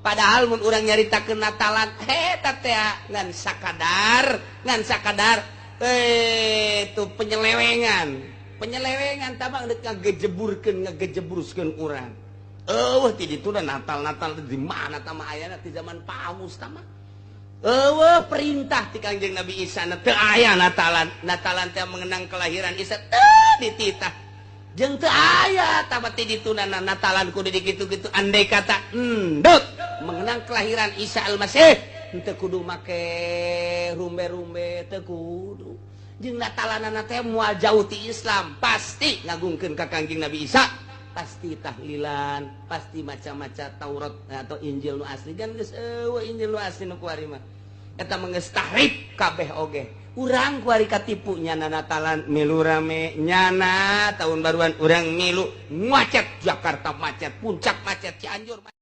padahal mun urang nyaritakeun Natalan ngan sakadar tuh penyelewengan tabang ngagejeburkeun urang. Ti ditu Natal di mana tama ayana ti zaman Paus tama. Perintah ti Kangjeng Nabi Isa teu aya Natalan teh mengenang kelahiran Isa teu dititah. Jeung teu aya tamat ti dituna Natalan kudu dikitu-kitu andai kata endut mengenang kelahiran Isa Al-Masih teu kudu make rumbe-rumbe teu kudu. Jeung Natalanana teh moal jauh ti Islam pasti ngagungkeun ka Kangjeng Nabi Isa, pasti tahlilan, pasti maca-maca Taurat atau Injil nu asli kan geus eueuh Injil nu asli nu kuari mah. Eta mah geus tahrif kabeh oge. Urang kuari katipu nyana Natalan milu rame nyana tahun baruan urang milu macet Jakarta macet, puncak macet Cianjur macet.